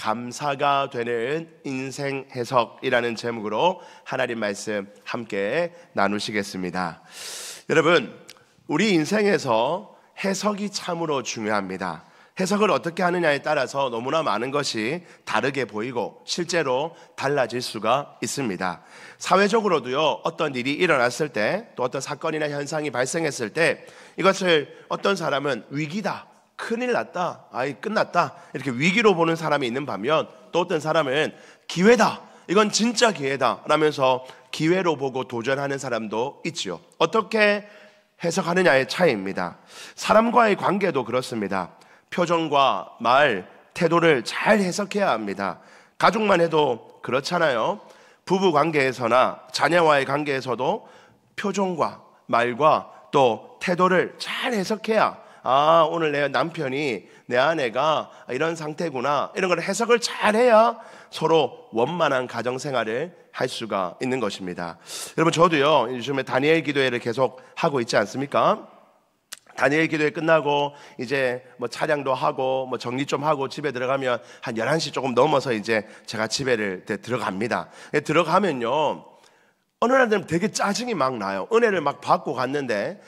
감사가 되는 인생 해석이라는 제목으로 하나님 말씀 함께 나누시겠습니다. 여러분, 우리 인생에서 해석이 참으로 중요합니다. 해석을 어떻게 하느냐에 따라서 너무나 많은 것이 다르게 보이고 실제로 달라질 수가 있습니다. 사회적으로도요, 어떤 일이 일어났을 때, 또 어떤 사건이나 현상이 발생했을 때 이것을 어떤 사람은 위기다, 큰일 났다, 아이 끝났다, 이렇게 위기로 보는 사람이 있는 반면, 또 어떤 사람은 기회다, 이건 진짜 기회다 라면서 기회로 보고 도전하는 사람도 있죠. 어떻게 해석하느냐의 차이입니다. 사람과의 관계도 그렇습니다. 표정과 말, 태도를 잘 해석해야 합니다. 가족만 해도 그렇잖아요. 부부 관계에서나 자녀와의 관계에서도 표정과 말과 또 태도를 잘 해석해야, 오늘 내 남편이, 내 아내가 이런 상태구나, 이런 걸 해석을 잘 해야 서로 원만한 가정생활을 할 수가 있는 것입니다. 여러분, 저도요, 요즘에 다니엘 기도회를 계속 하고 있지 않습니까? 다니엘 기도회 끝나고 이제 뭐 차량도 하고 뭐 정리 좀 하고 집에 들어가면 한 11시 조금 넘어서 이제 제가 집에 들어갑니다. 들어가면요, 어느 날은 되게 짜증이 막 나요. 은혜를 막 받고 갔는데,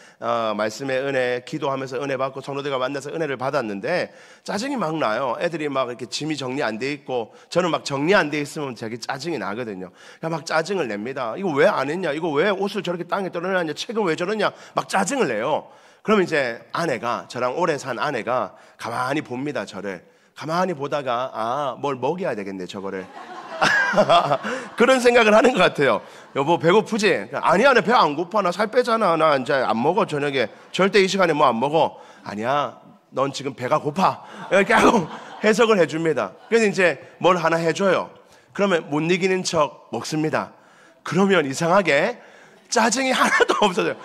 말씀의 은혜, 기도하면서 은혜 받고 성도들과 만나서 은혜를 받았는데 짜증이 막 나요. 애들이 막 이렇게 짐이 정리 안 돼 있고 저는 막 정리 안 돼 있으면 되게 짜증이 나거든요. 그냥 막 짜증을 냅니다. 이거 왜 안 했냐, 이거 왜 옷을 저렇게 땅에 떨어놨냐, 책은 왜 저러냐, 막 짜증을 내요. 그러면 이제 아내가, 저랑 오래 산 아내가 가만히 봅니다. 저를 가만히 보다가 뭘 먹여야 되겠네, 저거를. 그런 생각을 하는 것 같아요. 여보, 배고프지? 아니야, 내 배 안 고파, 나 살 빼잖아, 나 이제 안 먹어, 저녁에 절대 이 시간에 뭐 안 먹어. 아니야, 넌 지금 배가 고파, 이렇게 하고 해석을 해줍니다. 그래서 이제 뭘 하나 해줘요. 그러면 못 이기는 척 먹습니다. 그러면 이상하게 짜증이 하나도 없어져요.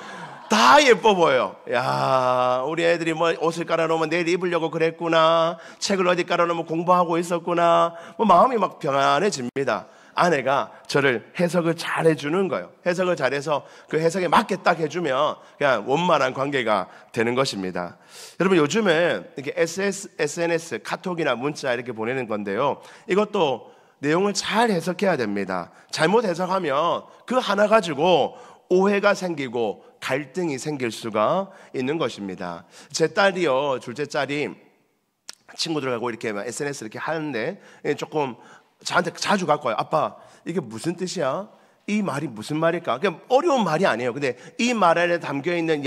다 예뻐 보여요. 야, 우리 애들이 뭐 옷을 깔아놓으면 내일 입으려고 그랬구나, 책을 어디 깔아놓으면 공부하고 있었구나, 뭐 마음이 막 평안해집니다. 아내가 저를 해석을 잘 해주는 거예요. 해석을 잘해서 그 해석에 맞게 딱 해주면 그냥 원만한 관계가 되는 것입니다. 여러분, 요즘은 이렇게 SNS, 카톡이나 문자 이렇게 보내는 건데요, 이것도 내용을 잘 해석해야 됩니다. 잘못 해석하면 그 하나 가지고 오해가 생기고 갈등이 생길 수가 있는 것입니다. 제 딸이요, 둘째 딸이 친구들하고 이렇게 SNS 이렇게 하는데 조금 저한테 자주 갖고 와요. 아빠, 이게 무슨 뜻이야? 이 말이 무슨 말일까? 그냥 어려운 말이 아니에요. 근데 이 말 안에 담겨있는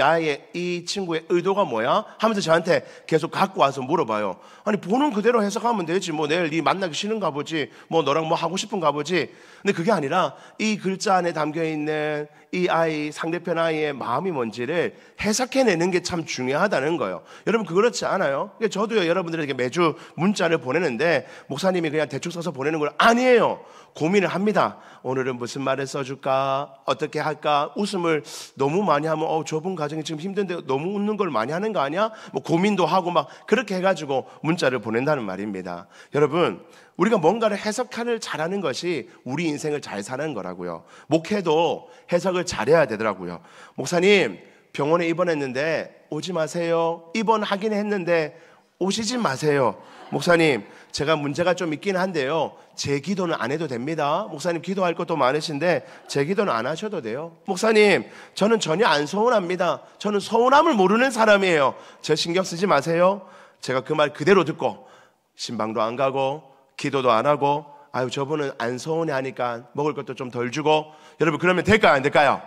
이 친구의 의도가 뭐야? 하면서 저한테 계속 갖고 와서 물어봐요. 아니, 보는 그대로 해석하면 되지. 뭐 내일 네 만나기 싫은가 보지, 뭐 너랑 뭐 하고 싶은가 보지. 근데 그게 아니라 이 글자 안에 담겨있는 이 아이, 상대편 아이의 마음이 뭔지를 해석해내는 게 참 중요하다는 거예요. 여러분, 그렇지 않아요? 저도요, 여러분들에게 매주 문자를 보내는데 목사님이 그냥 대충 써서 보내는 걸 아니에요. 고민을 합니다. 오늘은 무슨 말을 써줄까? 어떻게 할까? 웃음을 너무 많이 하면 저분 가정이 지금 힘든데 너무 웃는 걸 많이 하는 거 아니야? 뭐 고민도 하고 막 그렇게 해가지고 문자를 보낸다는 말입니다. 여러분, 우리가 뭔가를 해석을 잘하는 것이 우리 인생을 잘 사는 거라고요. 목회도 해석을 잘해야 되더라고요. 목사님, 병원에 입원했는데 오지 마세요. 입원하긴 했는데 오시지 마세요. 목사님, 제가 문제가 좀 있긴 한데요, 제 기도는 안 해도 됩니다. 목사님, 기도할 것도 많으신데 제 기도는 안 하셔도 돼요. 목사님, 저는 전혀 안 서운합니다. 저는 서운함을 모르는 사람이에요. 저 신경 쓰지 마세요. 제가 그 말 그대로 듣고 신방도 안 가고 기도도 안 하고, 저분은 안 서운해 하니까 먹을 것도 좀 덜 주고. 여러분, 그러면 될까요, 안 될까요?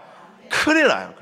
큰일 나요.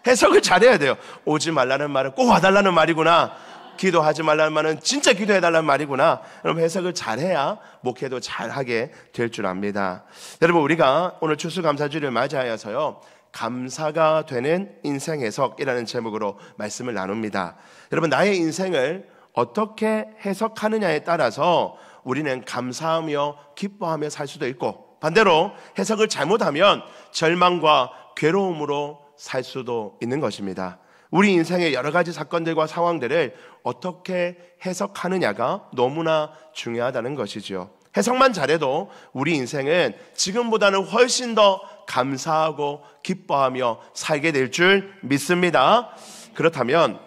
해석을 잘해야 돼요. 오지 말라는 말은 꼭 와달라는 말이구나, 기도하지 말라는 말은 진짜 기도해달라는 말이구나. 여러분, 해석을 잘해야 목회도 잘하게 될 줄 압니다. 여러분, 우리가 오늘 추수감사주를 맞이하여서요, 감사가 되는 인생 해석이라는 제목으로 말씀을 나눕니다. 여러분, 나의 인생을 어떻게 해석하느냐에 따라서 우리는 감사하며 기뻐하며 살 수도 있고, 반대로 해석을 잘못하면 절망과 괴로움으로 살 수도 있는 것입니다. 우리 인생의 여러 가지 사건들과 상황들을 어떻게 해석하느냐가 너무나 중요하다는 것이죠. 해석만 잘해도 우리 인생은 지금보다는 훨씬 더 감사하고 기뻐하며 살게 될 줄 믿습니다. 그렇다면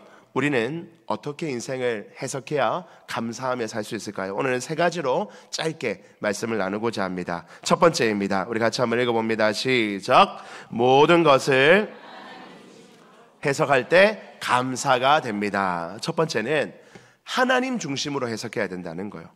우리는 어떻게 인생을 해석해야 감사하며 살 수 있을까요? 오늘은 세 가지로 짧게 말씀을 나누고자 합니다. 첫 번째입니다. 우리 같이 한번 읽어봅니다. 시작. 모든 것을 해석할 때 감사가 됩니다. 첫 번째는 하나님 중심으로 해석해야 된다는 거예요.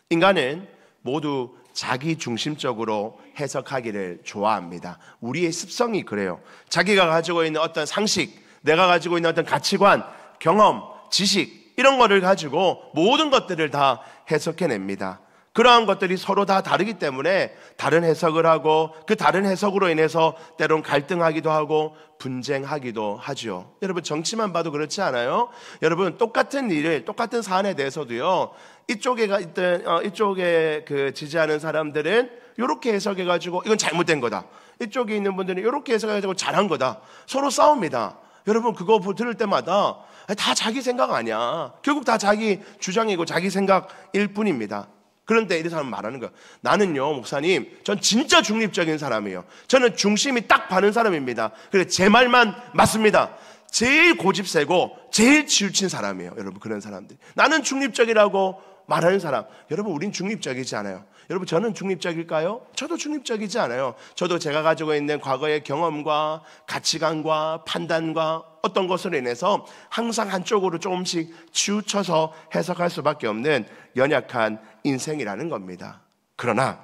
인간은 모두 자기 중심적으로 해석하기를 좋아합니다. 우리의 습성이 그래요. 자기가 가지고 있는 어떤 상식, 내가 가지고 있는 어떤 가치관, 경험, 지식 이런 거를 가지고 모든 것들을 다 해석해냅니다. 그러한 것들이 서로 다 다르기 때문에 다른 해석을 하고 그 다른 해석으로 인해서 때론 갈등하기도 하고 분쟁하기도 하죠. 여러분 정치만 봐도 그렇지 않아요? 여러분 똑같은 일을 똑같은 사안에 대해서도요. 이쪽에 지지하는 사람들은 이렇게 해석해가지고 이건 잘못된 거다. 이쪽에 있는 분들은 이렇게 해석해가지고 잘한 거다. 서로 싸웁니다. 여러분 그거 들을 때마다 다 자기 생각 아니야. 결국 다 자기 주장이고 자기 생각일 뿐입니다. 그런데 이 사람은 말하는 거야. 나는요 목사님 전 진짜 중립적인 사람이에요. 저는 중심이 딱 바른 사람입니다. 그래서 제 말만 맞습니다. 제일 고집 세고 제일 치우친 사람이에요. 여러분 그런 사람들. 나는 중립적이라고 말하는 사람. 여러분 우린 중립적이지 않아요. 여러분 저는 중립적일까요? 저도 중립적이지 않아요. 저도 제가 가지고 있는 과거의 경험과 가치관과 판단과 어떤 것으로 인해서 항상 한쪽으로 조금씩 치우쳐서 해석할 수밖에 없는 연약한 인생이라는 겁니다. 그러나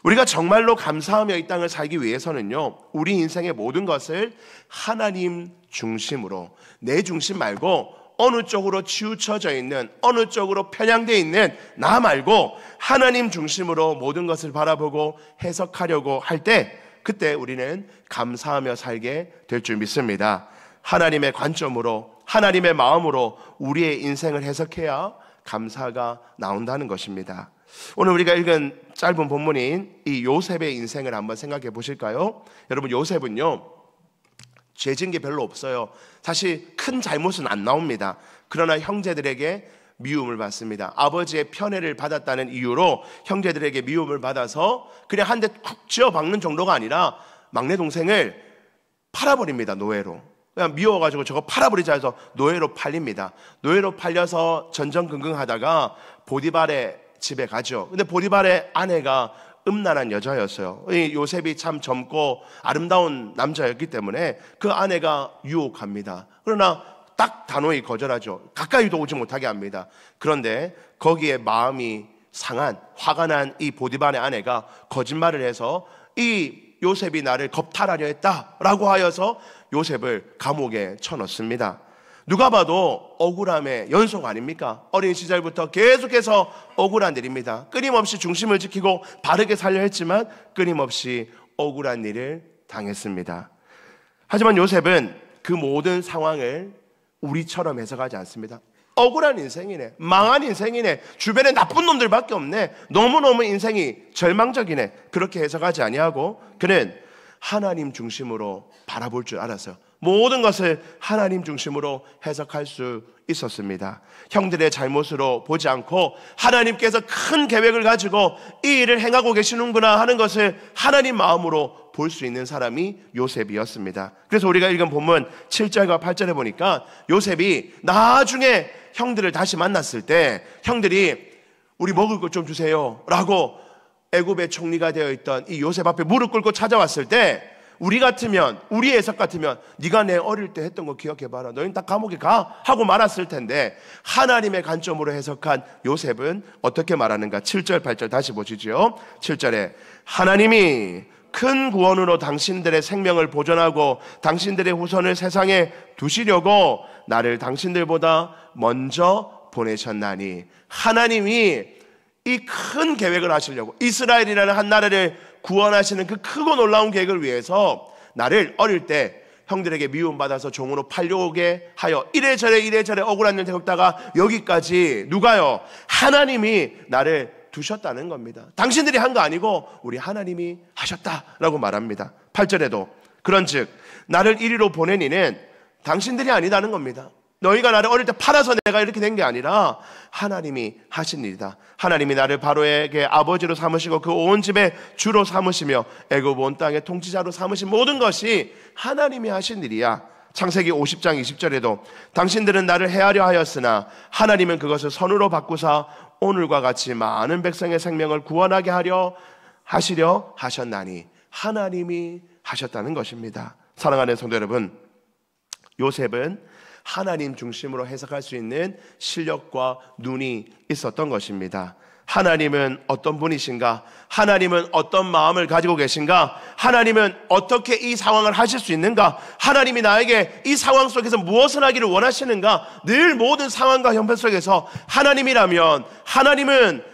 우리가 정말로 감사하며 이 땅을 살기 위해서는요, 우리 인생의 모든 것을 하나님 중심으로, 내 중심 말고 어느 쪽으로 치우쳐져 있는, 어느 쪽으로 편향되어 있는 나 말고 하나님 중심으로 모든 것을 바라보고 해석하려고 할 때, 그때 우리는 감사하며 살게 될 줄 믿습니다. 하나님의 관점으로, 하나님의 마음으로 우리의 인생을 해석해야 감사가 나온다는 것입니다. 오늘 우리가 읽은 짧은 본문인 이 요셉의 인생을 한번 생각해 보실까요? 여러분 요셉은요, 죄진 게 별로 없어요. 사실 큰 잘못은 안 나옵니다. 그러나 형제들에게 미움을 받습니다. 아버지의 편애를 받았다는 이유로 형제들에게 미움을 받아서 그냥 한 대 쿡 쥐어 박는 정도가 아니라 막내 동생을 팔아버립니다. 노예로. 그냥 미워가지고 저거 팔아버리자 해서 노예로 팔립니다. 노예로 팔려서 전전긍긍하다가 보디발의 집에 가죠. 근데 보디발의 아내가 음란한 여자였어요. 요셉이 참 젊고 아름다운 남자였기 때문에 그 아내가 유혹합니다. 그러나 딱 단호히 거절하죠. 가까이도 오지 못하게 합니다. 그런데 거기에 마음이 상한, 화가 난 이 보디발의 아내가 거짓말을 해서 이 요셉이 나를 겁탈하려 했다라고 하여서 요셉을 감옥에 쳐넣습니다. 누가 봐도 억울함의 연속 아닙니까? 어린 시절부터 계속해서 억울한 일입니다. 끊임없이 중심을 지키고 바르게 살려 했지만 끊임없이 억울한 일을 당했습니다. 하지만 요셉은 그 모든 상황을 우리처럼 해석하지 않습니다. 억울한 인생이네, 망한 인생이네, 주변에 나쁜 놈들밖에 없네, 너무너무 인생이 절망적이네, 그렇게 해석하지 아니하고 그는 하나님 중심으로 바라볼 줄 알았어요. 모든 것을 하나님 중심으로 해석할 수 있었습니다. 형들의 잘못으로 보지 않고 하나님께서 큰 계획을 가지고 이 일을 행하고 계시는구나 하는 것을 하나님 마음으로 볼 수 있는 사람이 요셉이었습니다. 그래서 우리가 읽은 본문 7절과 8절에 보니까 요셉이 나중에 형들을 다시 만났을 때 형들이 우리 먹을 것 좀 주세요 라고 애굽의 총리가 되어 있던 이 요셉 앞에 무릎 꿇고 찾아왔을 때 우리 같으면, 우리 해석 같으면 네가 내 어릴 때 했던 거 기억해봐라, 너희는 다 감옥에 가 하고 말았을 텐데 하나님의 관점으로 해석한 요셉은 어떻게 말하는가? 7절 8절 다시 보시죠. 7절에 하나님이 큰 구원으로 당신들의 생명을 보존하고 당신들의 후손을 세상에 두시려고 나를 당신들보다 먼저 보내셨나니, 하나님이 이 큰 계획을 하시려고, 이스라엘이라는 한 나라를 구원하시는 그 크고 놀라운 계획을 위해서 나를 어릴 때 형들에게 미움받아서 종으로 팔려오게 하여 이래저래 억울한 일 겪다가 여기까지 누가요? 하나님이 나를 두셨다는 겁니다. 당신들이 한 거 아니고 우리 하나님이 하셨다라고 말합니다. 8절에도 그런즉 나를 이리로 보낸 이는 당신들이 아니다는 겁니다. 너희가 나를 어릴 때 팔아서 내가 이렇게 된 게 아니라 하나님이 하신 일이다. 하나님이 나를 바로에게 아버지로 삼으시고 그 온 집에 주로 삼으시며 애굽 온 땅의 통치자로 삼으신 모든 것이 하나님이 하신 일이야. 창세기 50장 20절에도 당신들은 나를 해하려 하였으나 하나님은 그것을 선으로 바꾸사 오늘과 같이 많은 백성의 생명을 구원하게 하시려 하셨나니 하나님이 하셨다는 것입니다. 사랑하는 성도 여러분, 요셉은 하나님 중심으로 해석할 수 있는 실력과 눈이 있었던 것입니다. 하나님은 어떤 분이신가? 하나님은 어떤 마음을 가지고 계신가? 하나님은 어떻게 이 상황을 하실 수 있는가? 하나님이 나에게 이 상황 속에서 무엇을 하기를 원하시는가? 늘 모든 상황과 형편 속에서 하나님이라면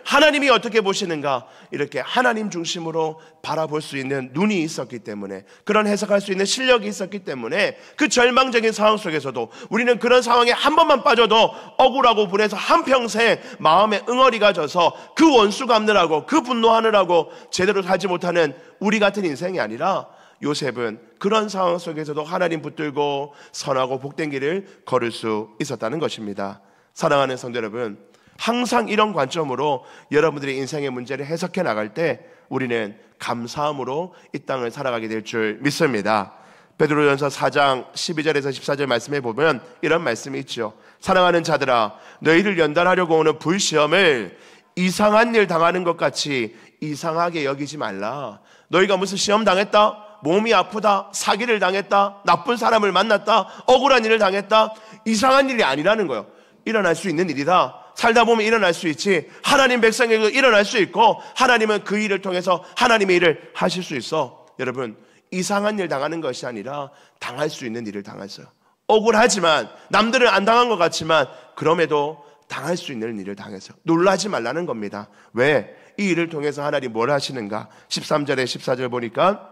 하나님이 어떻게 보시는가? 이렇게 하나님 중심으로 바라볼 수 있는 눈이 있었기 때문에, 그런 해석할 수 있는 실력이 있었기 때문에 그 절망적인 상황 속에서도 우리는 그런 상황에 한 번만 빠져도 억울하고 분해서 한평생 마음에 응어리가 져서 그 원수 갚느라고, 그 분노하느라고 제대로 살지 못하는 우리 같은 인생이 아니라, 요셉은 그런 상황 속에서도 하나님 붙들고 선하고 복된 길을 걸을 수 있었다는 것입니다. 사랑하는 성도 여러분, 항상 이런 관점으로 여러분들의 인생의 문제를 해석해 나갈 때 우리는 감사함으로 이 땅을 살아가게 될 줄 믿습니다. 베드로전서 4장 12절에서 14절 말씀해 보면 이런 말씀이 있죠. 사랑하는 자들아, 너희를 연단하려고 오는 불시험을 이상한 일 당하는 것 같이 이상하게 여기지 말라. 너희가 무슨 시험 당했다? 몸이 아프다? 사기를 당했다? 나쁜 사람을 만났다? 억울한 일을 당했다? 이상한 일이 아니라는 거예요. 일어날 수 있는 일이다. 살다 보면 일어날 수 있지. 하나님 백성에게도 일어날 수 있고, 하나님은 그 일을 통해서 하나님의 일을 하실 수 있어. 여러분, 이상한 일 당하는 것이 아니라 당할 수 있는 일을 당했어요. 억울하지만, 남들은 안 당한 것 같지만 그럼에도 당할 수 있는 일을 당했어요. 놀라지 말라는 겁니다. 왜? 이 일을 통해서 하나님 뭘 하시는가? 13절에 14절 보니까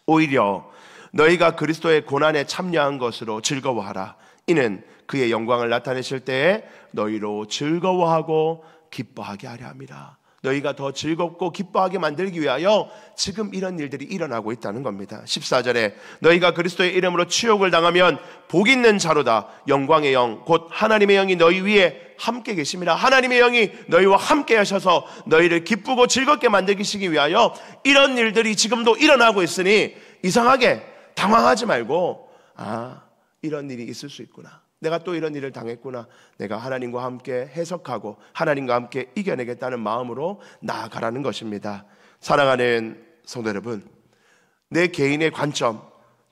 오히려 너희가 그리스도의 고난에 참여한 것으로 즐거워하라. 이는 그의 영광을 나타내실 때에 너희로 즐거워하고 기뻐하게 하려 합니다. 너희가 더 즐겁고 기뻐하게 만들기 위하여 지금 이런 일들이 일어나고 있다는 겁니다. 14절에 너희가 그리스도의 이름으로 치욕을 당하면 복 있는 자로다. 영광의 영 곧 하나님의 영이 너희 위에 함께 계십니다. 하나님의 영이 너희와 함께 하셔서 너희를 기쁘고 즐겁게 만들기 위하여 이런 일들이 지금도 일어나고 있으니 이상하게 당황하지 말고, 이런 일이 있을 수 있구나, 내가 또 이런 일을 당했구나, 내가 하나님과 함께 해석하고 하나님과 함께 이겨내겠다는 마음으로 나아가라는 것입니다. 사랑하는 성도 여러분, 내 개인의 관점,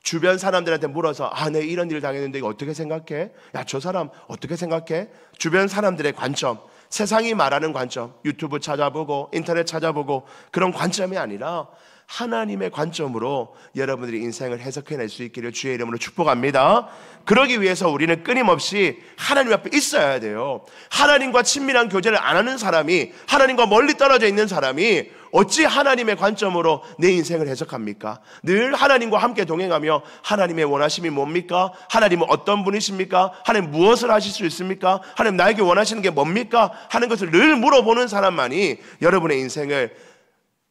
주변 사람들한테 물어서 내 이런 일을 당했는데 이거 어떻게 생각해? 야, 저 사람 어떻게 생각해? 주변 사람들의 관점, 세상이 말하는 관점, 유튜브 찾아보고 인터넷 찾아보고 그런 관점이 아니라 하나님의 관점으로 여러분들이 인생을 해석해낼 수 있기를 주의 이름으로 축복합니다. 그러기 위해서 우리는 끊임없이 하나님 앞에 있어야 돼요. 하나님과 친밀한 교제를 안 하는 사람이, 하나님과 멀리 떨어져 있는 사람이 어찌 하나님의 관점으로 내 인생을 해석합니까? 늘 하나님과 함께 동행하며 하나님의 원하심이 뭡니까? 하나님은 어떤 분이십니까? 하나님 무엇을 하실 수 있습니까? 하나님 나에게 원하시는 게 뭡니까? 하는 것을 늘 물어보는 사람만이 여러분의 인생을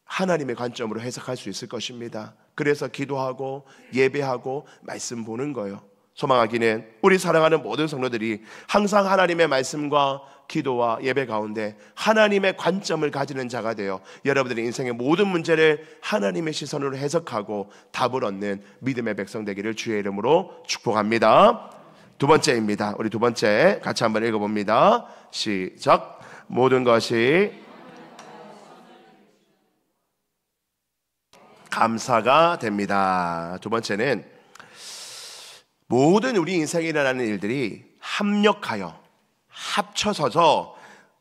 하나님의 관점으로 해석할 수 있을 것입니다. 그래서 기도하고 예배하고 말씀 보는 거예요. 소망하기는 우리 사랑하는 모든 성도들이 항상 하나님의 말씀과 기도와 예배 가운데 하나님의 관점을 가지는 자가 되어 여러분들의 인생의 모든 문제를 하나님의 시선으로 해석하고 답을 얻는 믿음의 백성 되기를 주의 이름으로 축복합니다. 두 번째입니다. 우리 두 번째 같이 한번 읽어봅니다. 시작. 모든 것이 감사가 됩니다. 두 번째는 모든 우리 인생에 일어나는 일들이 합력하여 합쳐서서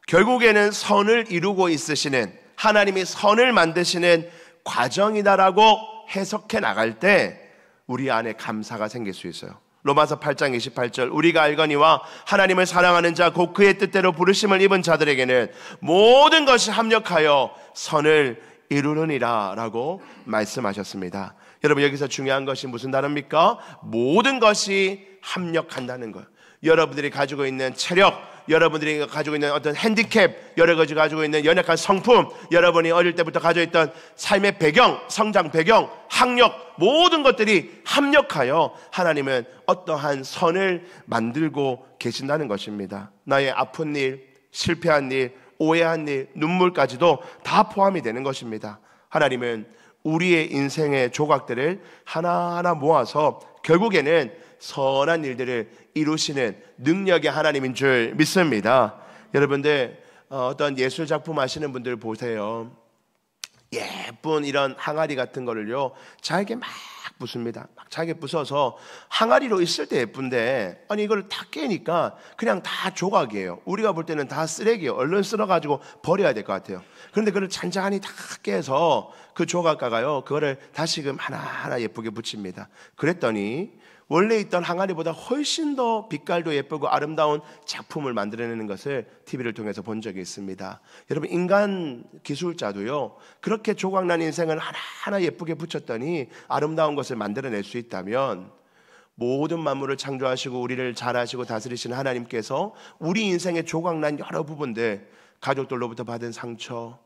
결국에는 선을 이루고 있으시는, 하나님이 선을 만드시는 과정이다라고 해석해 나갈 때 우리 안에 감사가 생길 수 있어요. 로마서 8장 28절 우리가 알거니와 하나님을 사랑하는 자 곧 그의 뜻대로 부르심을 입은 자들에게는 모든 것이 합력하여 선을 이루느니라 라고 말씀하셨습니다. 여러분, 여기서 중요한 것이 무슨 단어입니까? 모든 것이 합력한다는 거예요. 여러분들이 가지고 있는 체력, 여러분들이 가지고 있는 어떤 핸디캡, 여러 가지 가지고 있는 연약한 성품, 여러분이 어릴 때부터 가지고 있던 삶의 배경, 성장 배경, 학력, 모든 것들이 합력하여 하나님은 어떠한 선을 만들고 계신다는 것입니다. 나의 아픈 일, 실패한 일, 오해한 일, 눈물까지도 다 포함이 되는 것입니다. 하나님은 우리의 인생의 조각들을 하나하나 모아서 결국에는 선한 일들을 이루시는 능력의 하나님인 줄 믿습니다. 여러분들 어떤 예술 작품 하시는 분들 보세요. 예쁜 이런 항아리 같은 거를요 잘게 막 부숩니다. 막 잘게 부숴서 항아리로 있을 때 예쁜데, 아니 이걸 다 깨니까 그냥 다 조각이에요. 우리가 볼 때는 다 쓰레기예요. 얼른 쓸어가지고 버려야 될 것 같아요. 그런데 그걸 잔잔히 다 깨서 그 조각가가요 그거를 다시금 하나하나 예쁘게 붙입니다. 그랬더니 원래 있던 항아리보다 훨씬 더 빛깔도 예쁘고 아름다운 작품을 만들어내는 것을 TV를 통해서 본 적이 있습니다. 여러분, 인간 기술자도요 그렇게 조각난 인생을 하나하나 예쁘게 붙였더니 아름다운 것을 만들어낼 수 있다면, 모든 만물을 창조하시고 우리를 잘하시고 다스리시는 하나님께서 우리 인생의 조각난 여러 부분들, 가족들로부터 받은 상처,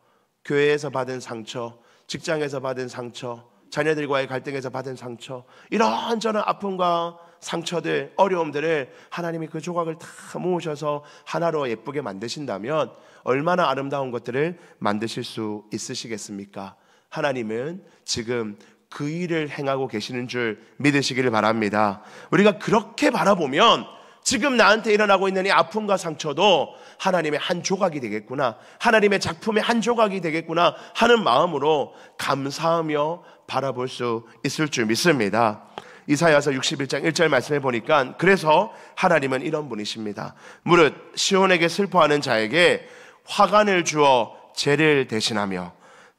교회에서 받은 상처, 직장에서 받은 상처, 자녀들과의 갈등에서 받은 상처, 이런저런 아픔과 상처들, 어려움들을 하나님이 그 조각을 다 모으셔서 하나로 예쁘게 만드신다면 얼마나 아름다운 것들을 만드실 수 있으시겠습니까? 하나님은 지금 그 일을 행하고 계시는 줄 믿으시기를 바랍니다. 우리가 그렇게 바라보면 지금 나한테 일어나고 있는 이 아픔과 상처도 하나님의 한 조각이 되겠구나, 하나님의 작품의 한 조각이 되겠구나 하는 마음으로 감사하며 바라볼 수 있을 줄 믿습니다. 이사야서 61장 1절 말씀해 보니까, 그래서 하나님은 이런 분이십니다. 무릇 시온에게 슬퍼하는 자에게 화관을 주어 죄를 대신하며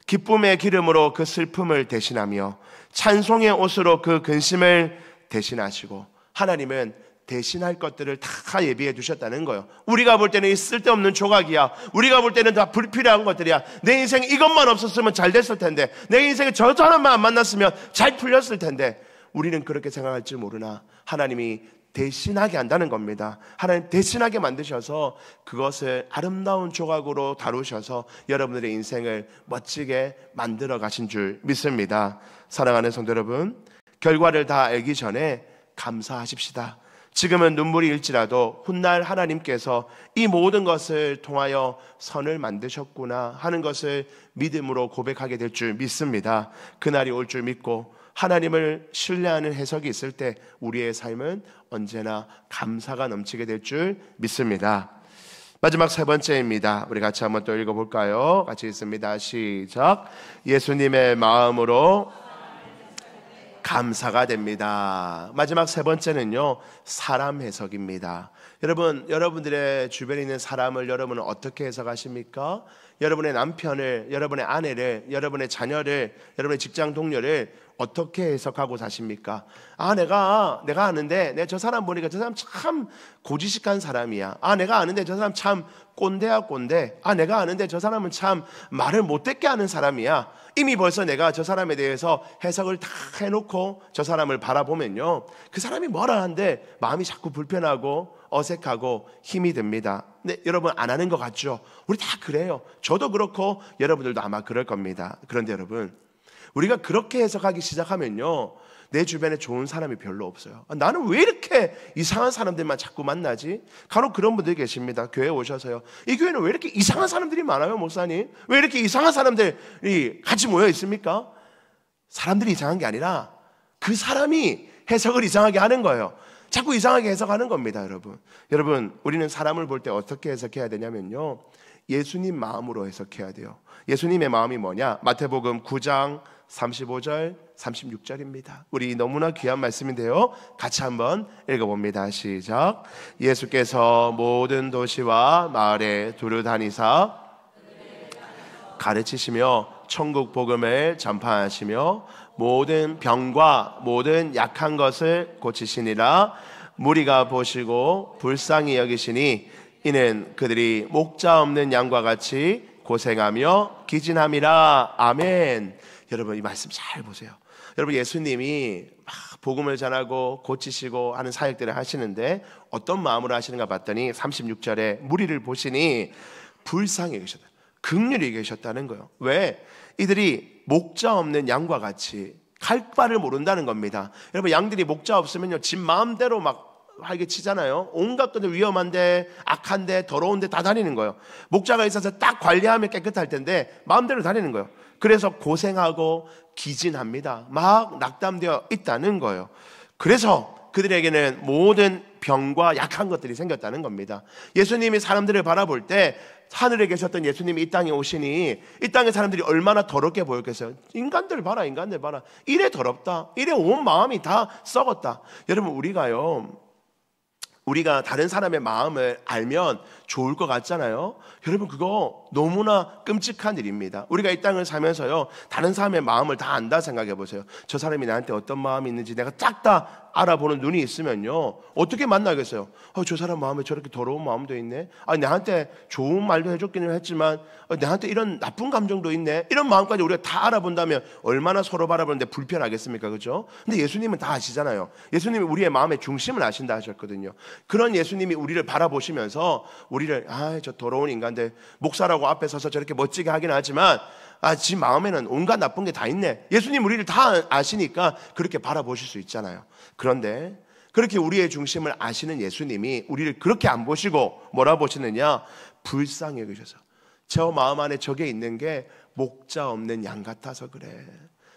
기쁨의 기름으로 그 슬픔을 대신하며 찬송의 옷으로 그 근심을 대신하시고, 하나님은 대신할 것들을 다 예비해 두셨다는 거예요. 우리가 볼 때는 쓸데없는 조각이야, 우리가 볼 때는 다 불필요한 것들이야, 내 인생 이것만 없었으면 잘 됐을 텐데, 내 인생에 저 사람만 안 만났으면 잘 풀렸을 텐데, 우리는 그렇게 생각할 줄 모르나 하나님이 대신하게 한다는 겁니다. 하나님 대신하게 만드셔서 그것을 아름다운 조각으로 다루셔서 여러분들의 인생을 멋지게 만들어 가신 줄 믿습니다. 사랑하는 성도 여러분, 결과를 다 알기 전에 감사하십시다. 지금은 눈물이 일지라도 훗날 하나님께서 이 모든 것을 통하여 선을 만드셨구나 하는 것을 믿음으로 고백하게 될 줄 믿습니다. 그날이 올 줄 믿고 하나님을 신뢰하는 해석이 있을 때 우리의 삶은 언제나 감사가 넘치게 될 줄 믿습니다. 마지막 세 번째입니다. 우리 같이 한번 또 읽어볼까요? 같이 읽습니다. 시작. 예수님의 마음으로 감사가 됩니다. 마지막 세 번째는요, 사람 해석입니다. 여러분, 여러분들의 주변에 있는 사람을 여러분은 어떻게 해석하십니까? 여러분의 남편을, 여러분의 아내를, 여러분의 자녀를, 여러분의 직장 동료를 어떻게 해석하고 사십니까? 내가 아는데, 내가 저 사람 보니까 저 사람 참 고지식한 사람이야. 내가 아는데 저 사람 참 꼰대야 꼰대. 내가 아는데 저 사람은 참 말을 못듣게 하는 사람이야. 이미 벌써 내가 저 사람에 대해서 해석을 다 해놓고 저 사람을 바라보면요, 그 사람이 뭐라 한데 마음이 자꾸 불편하고 어색하고 힘이 듭니다. 근데 여러분 안 하는 것 같죠? 우리 다 그래요. 저도 그렇고 여러분들도 아마 그럴 겁니다. 그런데 여러분, 우리가 그렇게 해석하기 시작하면요, 내 주변에 좋은 사람이 별로 없어요. 나는 왜 이렇게 이상한 사람들만 자꾸 만나지? 간혹 그런 분들이 계십니다. 교회에 오셔서요, 이 교회는 왜 이렇게 이상한 사람들이 많아요, 목사님? 왜 이렇게 이상한 사람들이 같이 모여 있습니까? 사람들이 이상한 게 아니라 그 사람이 해석을 이상하게 하는 거예요. 자꾸 이상하게 해석하는 겁니다. 여러분, 우리는 사람을 볼 때 어떻게 해석해야 되냐면요, 예수님 마음으로 해석해야 돼요. 예수님의 마음이 뭐냐? 마태복음 9장 35절 36절입니다. 우리 너무나 귀한 말씀인데요, 같이 한번 읽어봅니다. 시작. 예수께서 모든 도시와 마을에 두루 다니사 가르치시며 천국 복음을 전파하시며 모든 병과 모든 약한 것을 고치시니라. 무리가 보시고 불쌍히 여기시니 이는 그들이 목자 없는 양과 같이 고생하며 기진함이라. 아멘. 여러분, 이 말씀 잘 보세요. 여러분, 예수님이 막 복음을 전하고 고치시고 하는 사역들을 하시는데 어떤 마음으로 하시는가 봤더니 36절에 무리를 보시니 불쌍히 계셨다, 긍휼히 계셨다는 거예요. 왜? 이들이 목자 없는 양과 같이 갈 바를 모른다는 겁니다. 여러분, 양들이 목자 없으면요, 집 마음대로 막 활개 치잖아요. 온갖 것들 위험한데, 악한데, 더러운데 다 다니는 거예요. 목자가 있어서 딱 관리하면 깨끗할 텐데 마음대로 다니는 거예요. 그래서 고생하고 기진합니다. 막 낙담되어 있다는 거예요. 그래서 그들에게는 모든 병과 약한 것들이 생겼다는 겁니다. 예수님이 사람들을 바라볼 때 하늘에 계셨던 예수님이 이 땅에 오시니 이 땅의 사람들이 얼마나 더럽게 보였겠어요. 인간들 봐라, 인간들 봐라. 이래 더럽다. 이래 온 마음이 다 썩었다. 여러분, 우리가 다른 사람의 마음을 알면 좋을 것 같잖아요. 여러분, 그거 너무나 끔찍한 일입니다. 우리가 이 땅을 살면서요, 다른 사람의 마음을 다 안다 생각해 보세요. 저 사람이 나한테 어떤 마음이 있는지 내가 쫙 다 알아보는 눈이 있으면요, 어떻게 만나겠어요? 저 사람 마음에 저렇게 더러운 마음도 있네. 나한테 좋은 말도 해줬기는 했지만 나한테 이런 나쁜 감정도 있네. 이런 마음까지 우리가 다 알아본다면 얼마나 서로 바라보는데 불편하겠습니까? 그렇죠? 근데 예수님은 다 아시잖아요. 예수님이 우리의 마음의 중심을 아신다 하셨거든요. 그런 예수님이 우리를 바라보시면서 우리를 저 더러운 인간들, 목사라고 앞에 서서 저렇게 멋지게 하긴 하지만 지 마음에는 온갖 나쁜 게 다 있네. 예수님 우리를 다 아시니까 그렇게 바라보실 수 있잖아요. 그런데 그렇게 우리의 중심을 아시는 예수님이 우리를 그렇게 안 보시고 뭐라 보시느냐? 불쌍히 여기셔서 저 마음 안에 저게 있는 게 목자 없는 양 같아서 그래.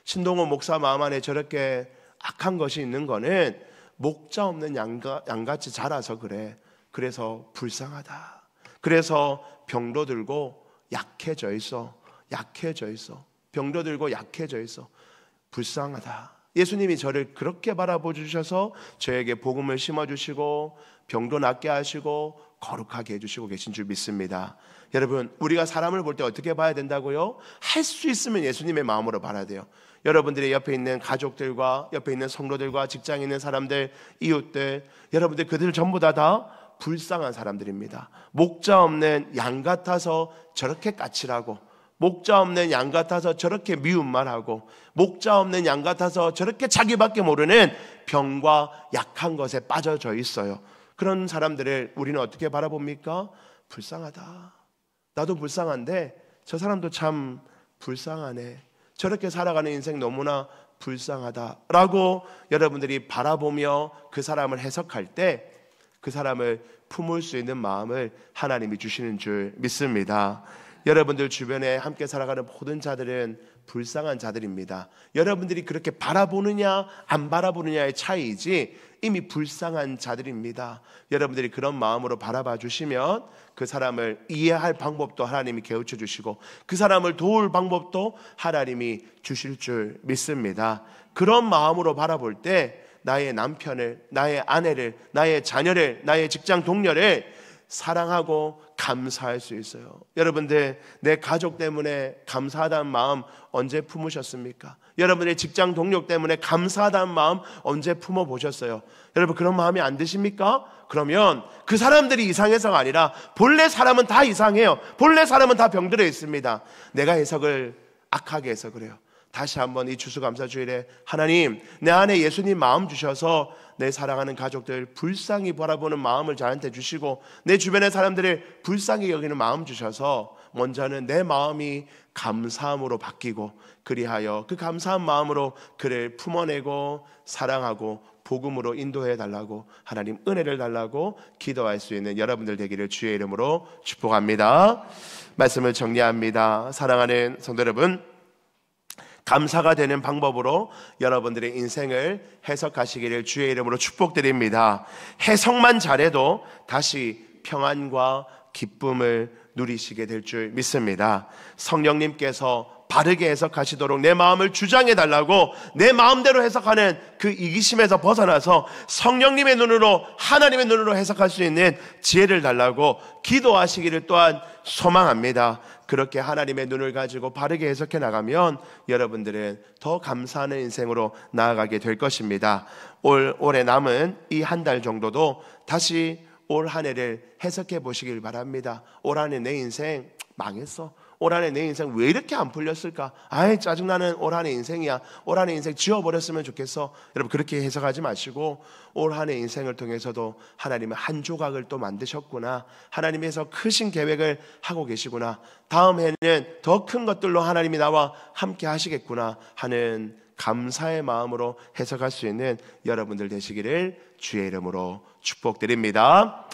신동호 목사 마음 안에 저렇게 악한 것이 있는 거는 목자 없는 양같이 자라서 그래. 그래서 불쌍하다. 그래서 병도 들고 약해져 있어. 병도 들고 약해져 있어. 불쌍하다. 예수님이 저를 그렇게 바라보주셔서 저에게 복음을 심어주시고 병도 낫게 하시고 거룩하게 해주시고 계신 줄 믿습니다. 여러분, 우리가 사람을 볼 때 어떻게 봐야 된다고요? 할 수 있으면 예수님의 마음으로 봐야 돼요. 여러분들의 옆에 있는 가족들과 옆에 있는 성도들과 직장에 있는 사람들, 이웃들, 여러분들 그들 전부 다 불쌍한 사람들입니다. 목자 없는 양 같아서 저렇게 까칠하고, 목자 없는 양 같아서 저렇게 미운 말하고, 목자 없는 양 같아서 저렇게 자기밖에 모르는 병과 약한 것에 빠져져 있어요. 그런 사람들을 우리는 어떻게 바라봅니까? 불쌍하다. 나도 불쌍한데 저 사람도 참 불쌍하네. 저렇게 살아가는 인생 너무나 불쌍하다라고 여러분들이 바라보며 그 사람을 해석할 때 그 사람을 품을 수 있는 마음을 하나님이 주시는 줄 믿습니다. 여러분들 주변에 함께 살아가는 모든 자들은 불쌍한 자들입니다. 여러분들이 그렇게 바라보느냐 안 바라보느냐의 차이이지 이미 불쌍한 자들입니다. 여러분들이 그런 마음으로 바라봐 주시면 그 사람을 이해할 방법도 하나님이 깨우쳐 주시고 그 사람을 도울 방법도 하나님이 주실 줄 믿습니다. 그런 마음으로 바라볼 때 나의 남편을, 나의 아내를, 나의 자녀를, 나의 직장 동료를 사랑하고 감사할 수 있어요. 여러분들, 내 가족 때문에 감사하다는 마음 언제 품으셨습니까? 여러분의 직장 동료 때문에 감사하다는 마음 언제 품어보셨어요? 여러분, 그런 마음이 안 드십니까? 그러면 그 사람들이 이상해서가 아니라 본래 사람은 다 이상해요. 본래 사람은 다 병들어 있습니다. 내가 해석을 악하게 해서 그래요. 다시 한번 이 추수감사주일에 하나님, 내 안에 예수님 마음 주셔서 내 사랑하는 가족들 불쌍히 바라보는 마음을 저한테 주시고 내 주변의 사람들을 불쌍히 여기는 마음 주셔서 먼저는 내 마음이 감사함으로 바뀌고 그리하여 그 감사한 마음으로 그를 품어내고 사랑하고 복음으로 인도해 달라고 하나님 은혜를 달라고 기도할 수 있는 여러분들 되기를 주의 이름으로 축복합니다. 말씀을 정리합니다. 사랑하는 성도 여러분, 감사가 되는 방법으로 여러분들의 인생을 해석하시기를 주의 이름으로 축복드립니다. 해석만 잘해도 다시 평안과 기쁨을 누리시게 될 줄 믿습니다. 성령님께서 바르게 해석하시도록 내 마음을 주장해 달라고 내 마음대로 해석하는 그 이기심에서 벗어나서 성령님의 눈으로, 하나님의 눈으로 해석할 수 있는 지혜를 달라고 기도하시기를 또한 소망합니다. 그렇게 하나님의 눈을 가지고 바르게 해석해 나가면 여러분들은 더 감사하는 인생으로 나아가게 될 것입니다. 올해 남은 이 한 달 정도도 다시 올 한 해를 해석해 보시길 바랍니다. 올 한 해 내 인생 망했어. 올 한 해 내 인생 왜 이렇게 안 풀렸을까? 아이, 짜증나는 올 한 해 인생이야. 올 한 해 인생 지워버렸으면 좋겠어. 여러분, 그렇게 해석하지 마시고 올 한 해 인생을 통해서도 하나님은 한 조각을 또 만드셨구나. 하나님께서 크신 계획을 하고 계시구나. 다음 해는 더 큰 것들로 하나님이 나와 함께 하시겠구나 하는 감사의 마음으로 해석할 수 있는 여러분들 되시기를 주의 이름으로 축복드립니다.